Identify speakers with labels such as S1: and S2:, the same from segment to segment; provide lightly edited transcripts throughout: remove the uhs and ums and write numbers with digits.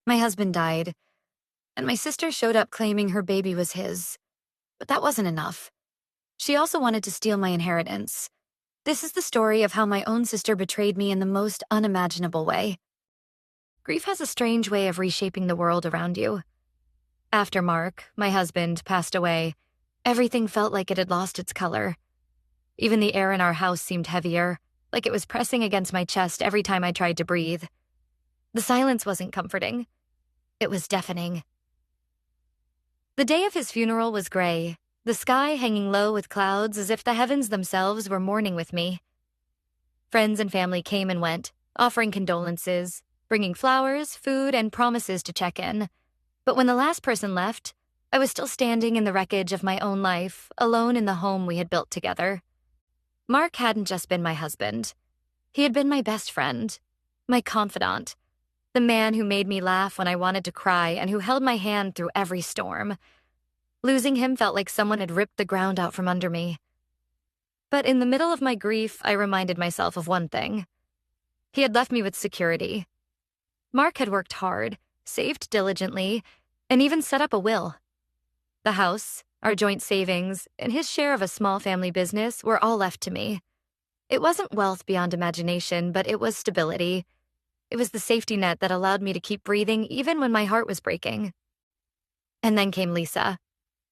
S1: My husband died, and my sister showed up claiming her baby was his. But that wasn't enough. She also wanted to steal my inheritance. This is the story of how my own sister betrayed me in the most unimaginable way. Grief has a strange way of reshaping the world around you. After Mark, my husband, passed away, everything felt like it had lost its color. Even the air in our house seemed heavier, like it was pressing against my chest every time I tried to breathe. The silence wasn't comforting. It was deafening. The day of his funeral was gray, the sky hanging low with clouds as if the heavens themselves were mourning with me. Friends and family came and went, offering condolences, bringing flowers, food, and promises to check in. But when the last person left, I was still standing in the wreckage of my own life, alone in the home we had built together. Mark hadn't just been my husband. He had been my best friend, my confidant, the man who made me laugh when I wanted to cry and who held my hand through every storm. Losing him felt like someone had ripped the ground out from under me. But in the middle of my grief, I reminded myself of one thing. He had left me with security. Mark had worked hard, saved diligently, and even set up a will. The house, our joint savings, and his share of a small family business were all left to me. It wasn't wealth beyond imagination, but it was stability. It was the safety net that allowed me to keep breathing even when my heart was breaking. And then came Lisa,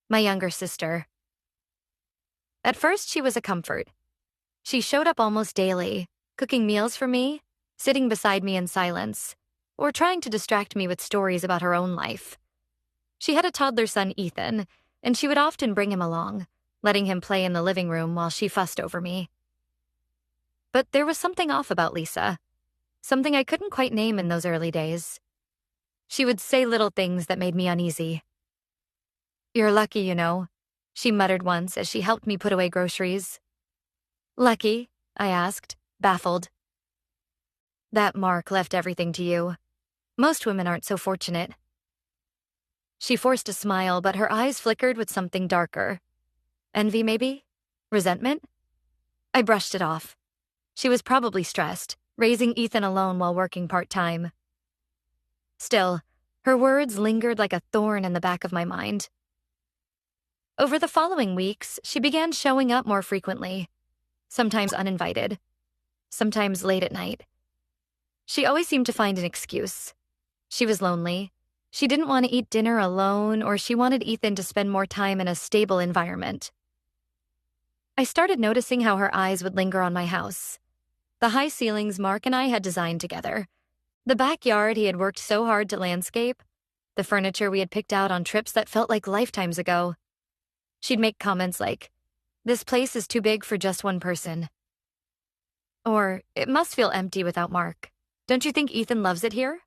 S1: my younger sister. At first, she was a comfort. She showed up almost daily, cooking meals for me, sitting beside me in silence, or trying to distract me with stories about her own life. She had a toddler son, Ethan, and she would often bring him along, letting him play in the living room while she fussed over me. But there was something off about Lisa, something I couldn't quite name in those early days. She would say little things that made me uneasy. "You're lucky, you know," she muttered once as she helped me put away groceries. "Lucky?" I asked, baffled. "That Mark left everything to you. Most women aren't so fortunate." She forced a smile, but her eyes flickered with something darker. Envy, maybe? Resentment? I brushed it off. She was probably stressed, raising Ethan alone while working part-time. Still, her words lingered like a thorn in the back of my mind. Over the following weeks, she began showing up more frequently, sometimes uninvited, sometimes late at night. She always seemed to find an excuse. She was lonely. She didn't want to eat dinner alone, or she wanted Ethan to spend more time in a stable environment. I started noticing how her eyes would linger on my house. The high ceilings Mark and I had designed together. The backyard he had worked so hard to landscape. The furniture we had picked out on trips that felt like lifetimes ago. She'd make comments like, "This place is too big for just one person." Or, "It must feel empty without Mark. Don't you think Ethan loves it here?"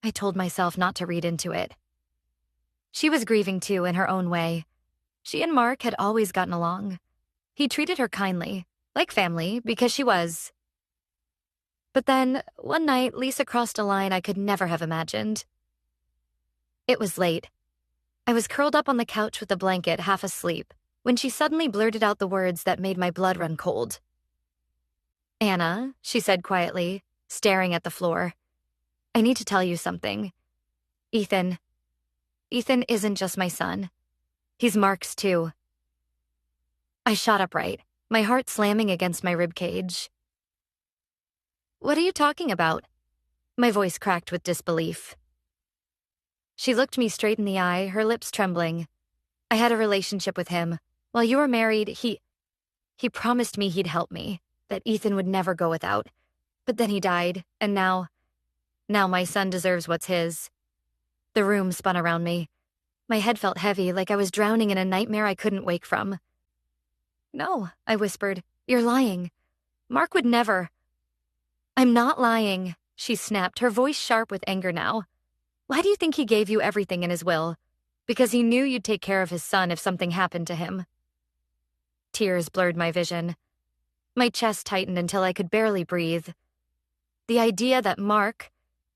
S1: I told myself not to read into it. She was grieving too in her own way. She and Mark had always gotten along. He treated her kindly, like family, because she was. But then, one night, Lisa crossed a line I could never have imagined. It was late. I was curled up on the couch with a blanket, half asleep, when she suddenly blurted out the words that made my blood run cold. "Anna," she said quietly, staring at the floor, "I need to tell you something. Ethan isn't just my son. He's Mark's too." I shot upright, my heart slamming against my ribcage. "What are you talking about?" My voice cracked with disbelief. She looked me straight in the eye, her lips trembling. "I had a relationship with him. While you were married, he promised me he'd help me, that Ethan would never go without. But then he died, and now my son deserves what's his." The room spun around me. My head felt heavy, like I was drowning in a nightmare I couldn't wake from. "No," I whispered. "You're lying. Mark would never." "I'm not lying," she snapped, her voice sharp with anger now. "Why do you think he gave you everything in his will? Because he knew you'd take care of his son if something happened to him." Tears blurred my vision. My chest tightened until I could barely breathe. The idea that Mark,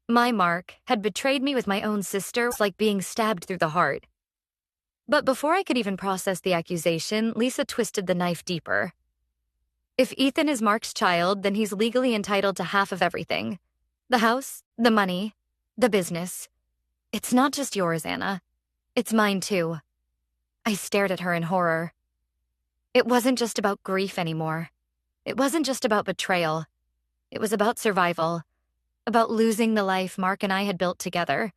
S1: my Mark, had betrayed me with my own sister was like being stabbed through the heart. But before I could even process the accusation, Lisa twisted the knife deeper. "If Ethan is Mark's child, then he's legally entitled to half of everything. The house, the money, The business. It's not just yours, Anna. It's mine too. I stared at her in horror. It wasn't just about grief anymore. It wasn't just about betrayal. It was about survival. About losing the life Mark and I had built together.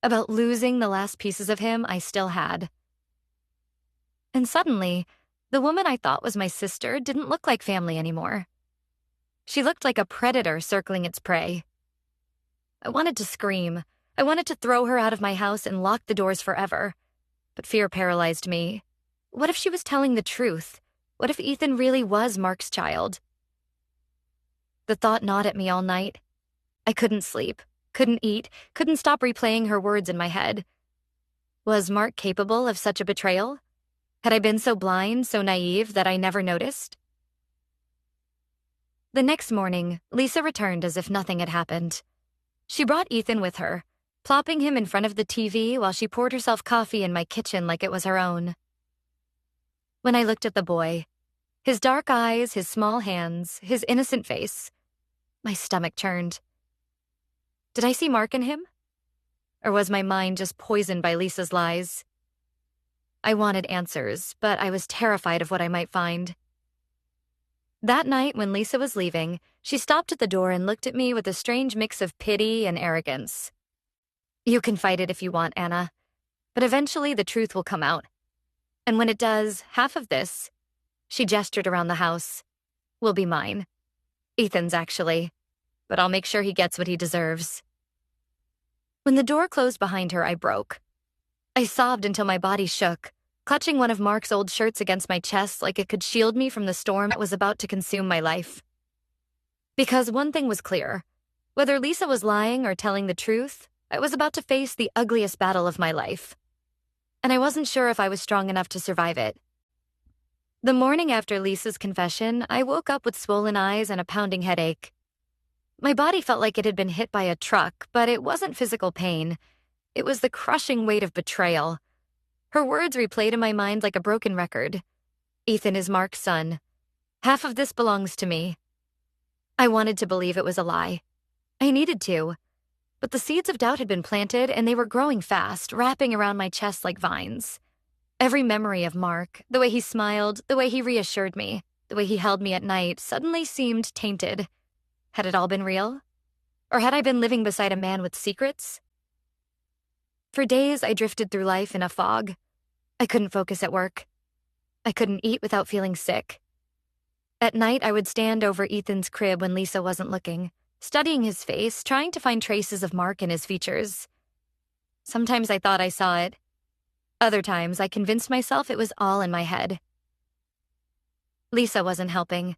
S1: About losing the last pieces of him I still had. And suddenly, the woman I thought was my sister didn't look like family anymore. She looked like a predator circling its prey. I wanted to scream. I wanted to throw her out of my house and lock the doors forever. But fear paralyzed me. What if she was telling the truth? What if Ethan really was Mark's child? The thought gnawed at me all night. I couldn't sleep, couldn't eat, couldn't stop replaying her words in my head. Was Mark capable of such a betrayal? Had I been so blind, so naive, that I never noticed? The next morning, Lisa returned as if nothing had happened. She brought Ethan with her, plopping him in front of the TV while she poured herself coffee in my kitchen like it was her own. When I looked at the boy, his dark eyes, his small hands, his innocent face, my stomach churned. Did I see Mark in him? Or was my mind just poisoned by Lisa's lies? I wanted answers, but I was terrified of what I might find. That night, when Lisa was leaving, she stopped at the door and looked at me with a strange mix of pity and arrogance. You can fight it if you want, Anna, but eventually the truth will come out. And when it does, half of this, she gestured around the house, will be mine. Ethan's, actually, but I'll make sure he gets what he deserves. When the door closed behind her, I broke. I sobbed until my body shook, clutching one of Mark's old shirts against my chest like it could shield me from the storm that was about to consume my life. Because one thing was clear. Whether Lisa was lying or telling the truth, I was about to face the ugliest battle of my life. And I wasn't sure if I was strong enough to survive it. The morning after Lisa's confession, I woke up with swollen eyes and a pounding headache. My body felt like it had been hit by a truck, but it wasn't physical pain. It was the crushing weight of betrayal. Her words replayed in my mind like a broken record. Ethan is Mark's son. Half of this belongs to me. I wanted to believe it was a lie. I needed to. But the seeds of doubt had been planted, and they were growing fast, wrapping around my chest like vines. Every memory of Mark, the way he smiled, the way he reassured me, the way he held me at night, suddenly seemed tainted. Had it all been real? Or had I been living beside a man with secrets? For days, I drifted through life in a fog. I couldn't focus at work. I couldn't eat without feeling sick. At night, I would stand over Ethan's crib when Lisa wasn't looking, studying his face, trying to find traces of Mark in his features. Sometimes I thought I saw it. Other times, I convinced myself it was all in my head. Lisa wasn't helping.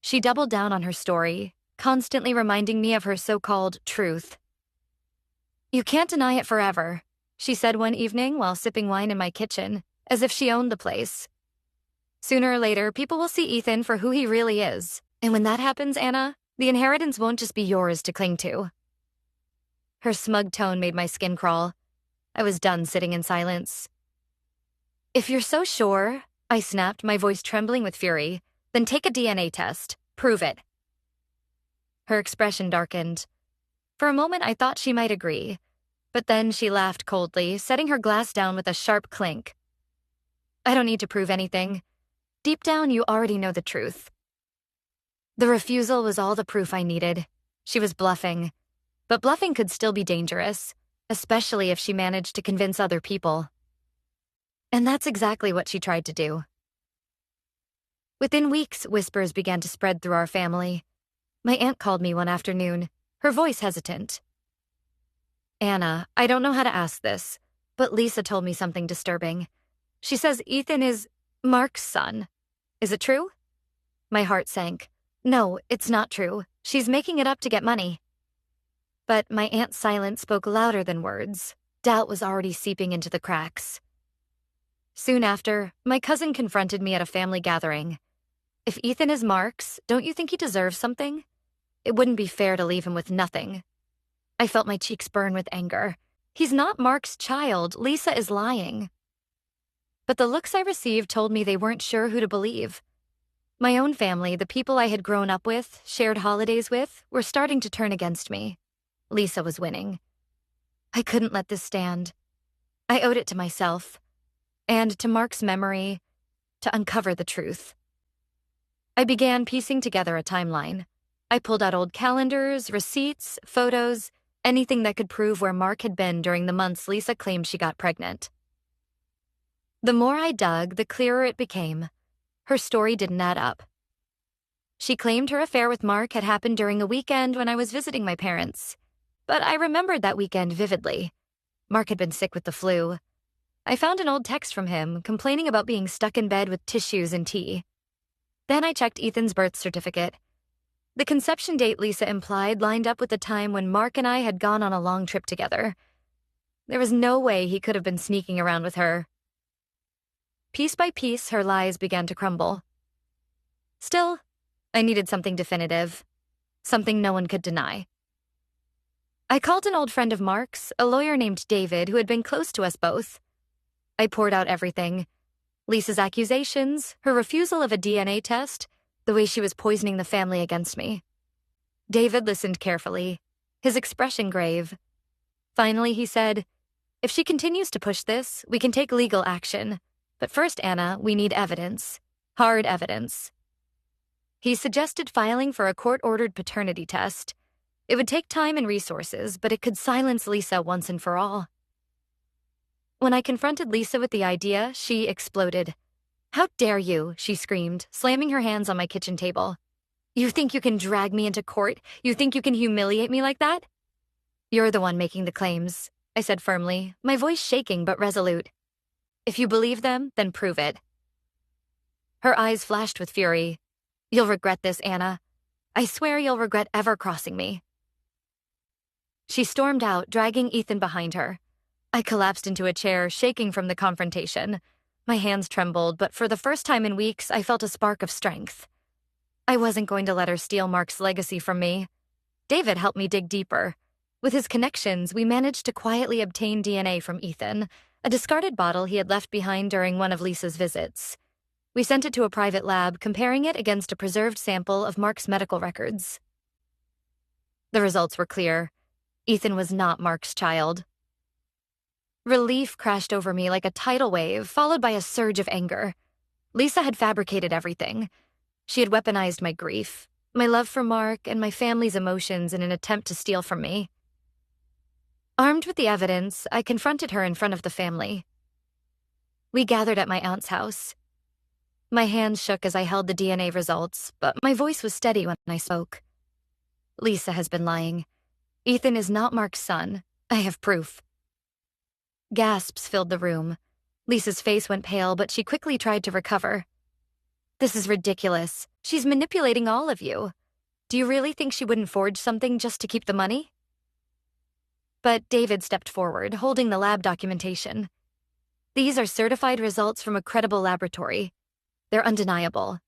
S1: She doubled down on her story, constantly reminding me of her so-called truth. You can't deny it forever, she said one evening while sipping wine in my kitchen, as if she owned the place. Sooner or later, people will see Ethan for who he really is. And when that happens, Anna, the inheritance won't just be yours to cling to. Her smug tone made my skin crawl. I was done sitting in silence. If you're so sure, I snapped, my voice trembling with fury, then take a DNA test. Prove it. Her expression darkened. For a moment, I thought she might agree, but then she laughed coldly, setting her glass down with a sharp clink. I don't need to prove anything. Deep down, you already know the truth. The refusal was all the proof I needed. She was bluffing, but bluffing could still be dangerous, especially if she managed to convince other people. And that's exactly what she tried to do. Within weeks, whispers began to spread through our family. My aunt called me one afternoon, her voice hesitant. Anna, I don't know how to ask this, but Lisa told me something disturbing. She says Ethan is Mark's son. Is it true? My heart sank. No, it's not true. She's making it up to get money. But my aunt's silence spoke louder than words. Doubt was already seeping into the cracks. Soon after, my cousin confronted me at a family gathering. If Ethan is Mark's, don't you think he deserves something? It wouldn't be fair to leave him with nothing. I felt my cheeks burn with anger. He's not Mark's child. Lisa is lying. But the looks I received told me they weren't sure who to believe. My own family, the people I had grown up with, shared holidays with, were starting to turn against me. Lisa was winning. I couldn't let this stand. I owed it to myself, and to Mark's memory, to uncover the truth. I began piecing together a timeline. I pulled out old calendars, receipts, photos, anything that could prove where Mark had been during the months Lisa claimed she got pregnant. The more I dug, the clearer it became. Her story didn't add up. She claimed her affair with Mark had happened during a weekend when I was visiting my parents. But I remembered that weekend vividly. Mark had been sick with the flu. I found an old text from him complaining about being stuck in bed with tissues and tea. Then I checked Ethan's birth certificate. The conception date Lisa implied lined up with the time when Mark and I had gone on a long trip together. There was no way he could have been sneaking around with her. Piece by piece, her lies began to crumble. Still, I needed something definitive, something no one could deny. I called an old friend of Mark's, a lawyer named David, who had been close to us both. I poured out everything. Lisa's accusations, her refusal of a DNA test, the way she was poisoning the family against me. David listened carefully, his expression grave. Finally, he said, "If she continues to push this, we can take legal action. But first, Anna, we need evidence. Hard evidence." He suggested filing for a court-ordered paternity test. It would take time and resources, but it could silence Lisa once and for all. When I confronted Lisa with the idea, she exploded. "How dare you?" she screamed, slamming her hands on my kitchen table. "You think you can drag me into court? You think you can humiliate me like that?" "You're the one making the claims," I said firmly, my voice shaking but resolute. "If you believe them, then prove it." Her eyes flashed with fury. "You'll regret this, Anna. I swear you'll regret ever crossing me." She stormed out, dragging Ethan behind her. I collapsed into a chair, shaking from the confrontation. My hands trembled, but for the first time in weeks, I felt a spark of strength. I wasn't going to let her steal Mark's legacy from me. David helped me dig deeper. With his connections, we managed to quietly obtain DNA from Ethan, a discarded bottle he had left behind during one of Lisa's visits. We sent it to a private lab, comparing it against a preserved sample of Mark's medical records. The results were clear. Ethan was not Mark's child. Relief crashed over me like a tidal wave, followed by a surge of anger. Lisa had fabricated everything. She had weaponized my grief, my love for Mark, and my family's emotions in an attempt to steal from me. Armed with the evidence, I confronted her in front of the family. We gathered at my aunt's house. My hands shook as I held the DNA results, but my voice was steady when I spoke. "Lisa has been lying. Ethan is not Mark's son. I have proof." Gasps filled the room. Lisa's face went pale, but she quickly tried to recover. "This is ridiculous. She's manipulating all of you. Do you really think she wouldn't forge something just to keep the money?" But David stepped forward, holding the lab documentation. "These are certified results from a credible laboratory. They're undeniable."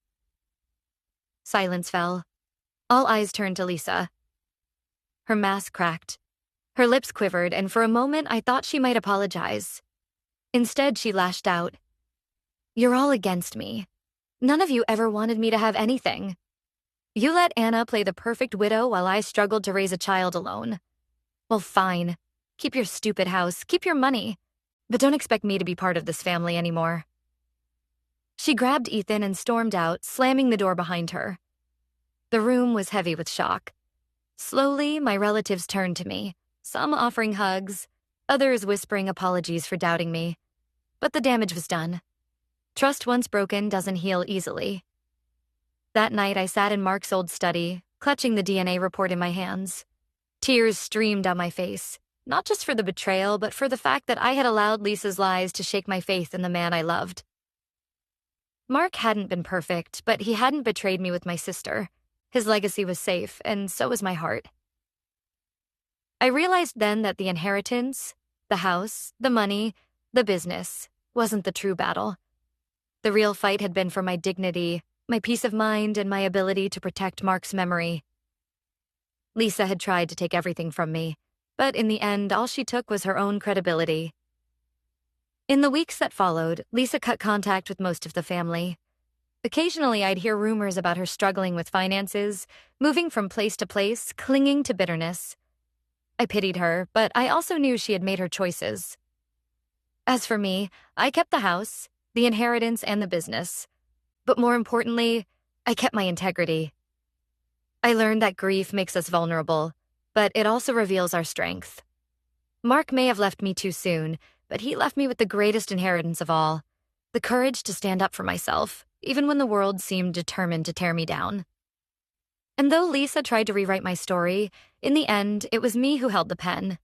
S1: Silence fell. All eyes turned to Lisa. Her mask cracked. Her lips quivered, and for a moment I thought she might apologize. Instead, she lashed out. "You're all against me. None of you ever wanted me to have anything. You let Anna play the perfect widow while I struggled to raise a child alone. Well, fine. Keep your stupid house, keep your money, but don't expect me to be part of this family anymore." She grabbed Ethan and stormed out, slamming the door behind her. The room was heavy with shock. Slowly, my relatives turned to me, some offering hugs, others whispering apologies for doubting me. But the damage was done. Trust once broken doesn't heal easily. That night, I sat in Mark's old study, clutching the DNA report in my hands. Tears streamed down my face, not just for the betrayal, but for the fact that I had allowed Lisa's lies to shake my faith in the man I loved. Mark hadn't been perfect, but he hadn't betrayed me with my sister. His legacy was safe, and so was my heart. I realized then that the inheritance, the house, the money, the business, wasn't the true battle. The real fight had been for my dignity, my peace of mind, and my ability to protect Mark's memory. Lisa had tried to take everything from me, but in the end, all she took was her own credibility. In the weeks that followed, Lisa cut contact with most of the family. Occasionally, I'd hear rumors about her struggling with finances, moving from place to place, clinging to bitterness. I pitied her, but I also knew she had made her choices. As for me, I kept the house, the inheritance, and the business. But more importantly, I kept my integrity. I learned that grief makes us vulnerable, but it also reveals our strength. Mark may have left me too soon, but he left me with the greatest inheritance of all, the courage to stand up for myself, even when the world seemed determined to tear me down. And though Lisa tried to rewrite my story, in the end, it was me who held the pen.